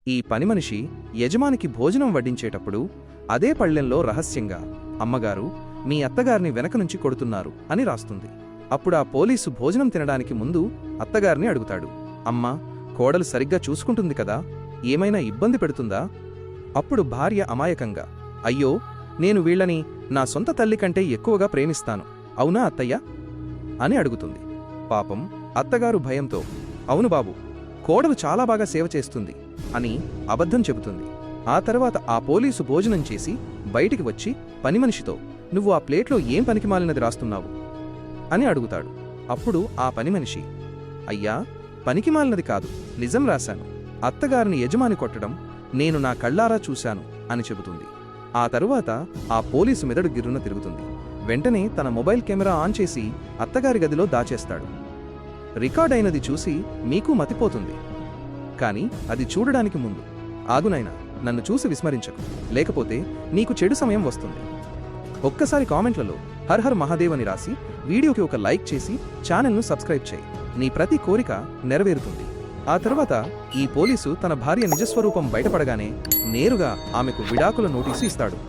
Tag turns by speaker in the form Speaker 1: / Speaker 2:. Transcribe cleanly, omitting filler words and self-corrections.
Speaker 1: ఈ పనిమనిషి యజమానికి భోజనం వడ్డించేటప్పుడు అదే పళ్ళెంలో రహస్యంగా అమ్మగారు మీ అత్తగారిని వెనక నుంచి కొడుతున్నారు అని రాస్తుంది. అప్పుడు ఆ పోలీసు భోజనం తినడానికి ముందు అత్తగారిని అడుగుతాడు, అమ్మా, కోడలు సరిగ్గా చూసుకుంటుంది కదా, ఏమైనా ఇబ్బంది పెడుతుందా? అప్పుడు భార్య అమాయకంగా, అయ్యో, నేను వీళ్లని నా సొంత తల్లి కంటే ఎక్కువగా ప్రేమిస్తాను, అవునా అత్తయ్య అని అడుగుతుంది. పాపం అత్తగారు భయంతో, అవును బాబు, కోడలు చాలా బాగా సేవ చేస్తుంది అని అబద్ధం చెబుతుంది. ఆ తర్వాత ఆ పోలీసు భోజనం చేసి బయటికి వచ్చి పనిమనిషితో, నువ్వు ఆ ప్లేట్లో ఏం పనికిమాలినది రాస్తున్నావు అని అడుగుతాడు. అప్పుడు ఆ పనిమనిషి, అయ్యా, పనికిమాలినది కాదు, నిజం రాశాను, అత్తగారిని యజమాని కొట్టడం నేను నా కళ్ళారా చూశాను అని చెబుతుంది. ఆ తరువాత ఆ పోలీసు మెదడు గిర్రున తిరుగుతుంది. వెంటనే తన మొబైల్ కెమెరా ఆన్ చేసి అత్తగారి గదిలో దాచేస్తాడు. రికార్డ్ అయినది చూసి మీకు మతిపోతుంది. కాని అది చూడడానికి ముందు, ఆగునైనా, నన్ను చూసి విస్మరించకు, లేకపోతే నీకు చెడు సమయం వస్తుంది. ఒక్కసారి కామెంట్లలో హర్ హర్ మహాదేవ్ అని రాసి వీడియోకి ఒక లైక్ చేసి ఛానల్ను సబ్స్క్రైబ్ చేయి. నీ ప్రతి కోరిక నెరవేరుతుంది. ఆ తర్వాత ఈ పోలీసు తన భార్య నిజస్వరూపం బయటపడగానే నేరుగా ఆమెకు విడాకుల నోటీసు ఇస్తాడు.